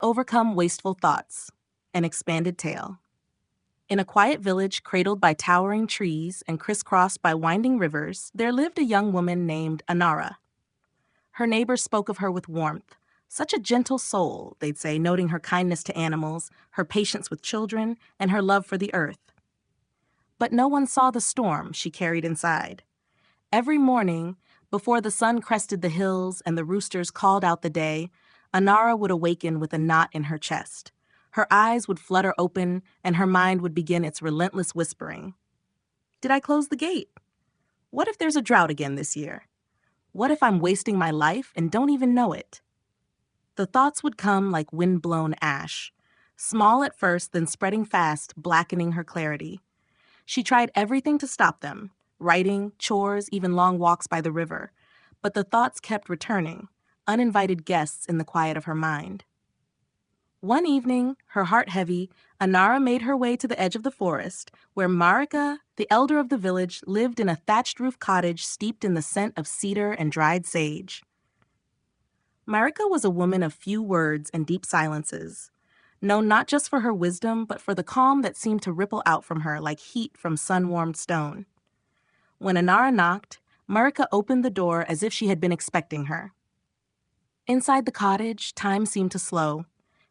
Overcome wasteful thoughts. An expanded tale. In a quiet village cradled by towering trees and crisscrossed by winding rivers, there lived a young woman named Anara. Her neighbors spoke of her with warmth. Such a gentle soul, they'd say, noting her kindness to animals, her patience with children, and her love for the earth. But no one saw the storm she carried inside. Every morning, before the sun crested the hills and the roosters called out the day, Anara would awaken with a knot in her chest. Her eyes would flutter open, and her mind would begin its relentless whispering. Did I close the gate? What if there's a drought again this year? What if I'm wasting my life and don't even know it? The thoughts would come like wind-blown ash, small at first, then spreading fast, blackening her clarity. She tried everything to stop them, writing, chores, even long walks by the river. But the thoughts kept returning, uninvited guests in the quiet of her mind. One evening, her heart heavy, Anara made her way to the edge of the forest, where Marika, the elder of the village, lived in a thatched-roof cottage steeped in the scent of cedar and dried sage. Marika was a woman of few words and deep silences, known not just for her wisdom, but for the calm that seemed to ripple out from her like heat from sun-warmed stone. When Anara knocked, Marika opened the door as if she had been expecting her. Inside the cottage, time seemed to slow.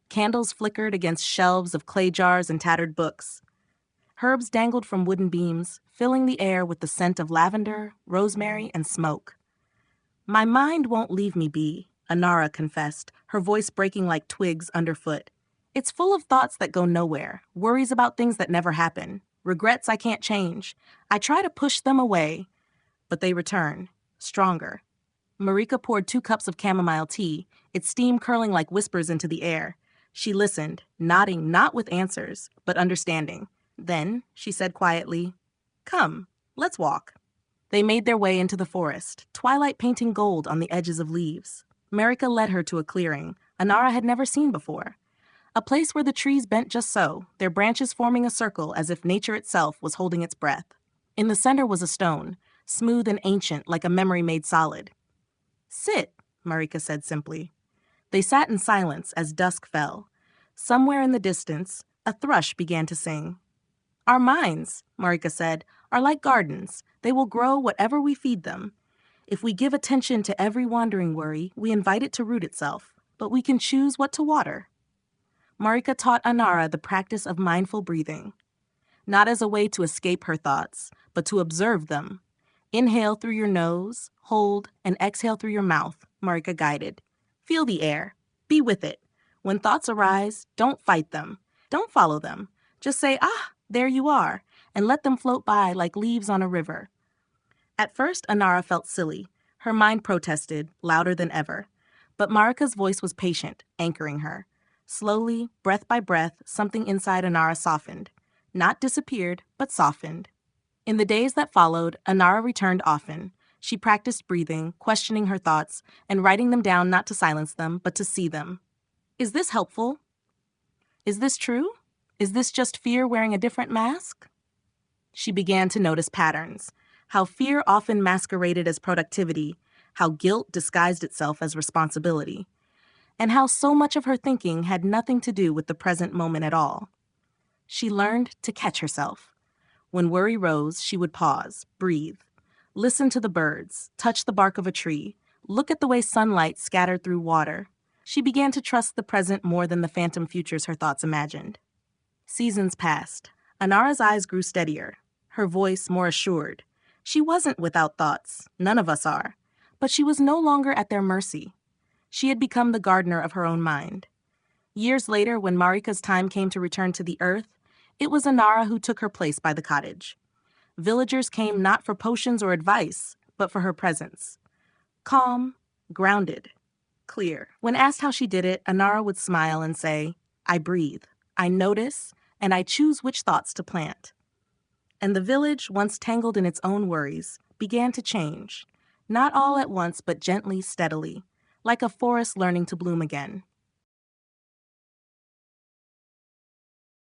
Candles flickered against shelves of clay jars and tattered books. Herbs dangled from wooden beams, filling the air with the scent of lavender, rosemary, and smoke. "My mind won't leave me be," Anara confessed, her voice breaking like twigs underfoot. "It's full of thoughts that go nowhere, worries about things that never happen, regrets I can't change. I try to push them away, but they return, stronger." Marika poured 2 cups of chamomile tea, its steam curling like whispers into the air. She listened, nodding not with answers, but understanding. Then she said quietly, "Come, let's walk." They made their way into the forest, twilight painting gold on the edges of leaves. Marika led her to a clearing Anara had never seen before. A place where the trees bent just so, their branches forming a circle as if nature itself was holding its breath. In the center was a stone, smooth and ancient like a memory made solid. "Sit," Marika said simply. They sat in silence as dusk fell. Somewhere in the distance, a thrush began to sing. "Our minds," Marika said, "are like gardens. They will grow whatever we feed them. If we give attention to every wandering worry, we invite it to root itself, but we can choose what to water." Marika taught Anara the practice of mindful breathing, not as a way to escape her thoughts, but to observe them. "Inhale through your nose, hold, and exhale through your mouth," Marika guided. "Feel the air. Be with it. When thoughts arise, don't fight them. Don't follow them. Just say, 'Ah, there you are,' and let them float by like leaves on a river." At first, Anara felt silly. Her mind protested, louder than ever. But Marika's voice was patient, anchoring her. Slowly, breath by breath, something inside Anara softened. Not disappeared, but softened. In the days that followed, Anara returned often. She practiced breathing, questioning her thoughts, and writing them down not to silence them, but to see them. Is this helpful? Is this true? Is this just fear wearing a different mask? She began to notice patterns. How fear often masqueraded as productivity, how guilt disguised itself as responsibility, and how so much of her thinking had nothing to do with the present moment at all. She learned to catch herself. When worry rose, she would pause, breathe, listen to the birds, touch the bark of a tree, look at the way sunlight scattered through water. She began to trust the present more than the phantom futures her thoughts imagined. Seasons passed. Anara's eyes grew steadier, her voice more assured. She wasn't without thoughts, none of us are, but she was no longer at their mercy. She had become the gardener of her own mind. Years later, when Marika's time came to return to the earth, it was Anara who took her place by the cottage. Villagers came not for potions or advice, but for her presence. Calm, grounded, clear. When asked how she did it, Anara would smile and say, "I breathe, I notice, and I choose which thoughts to plant." And the village, once tangled in its own worries, began to change. Not all at once, but gently, steadily, like a forest learning to bloom again.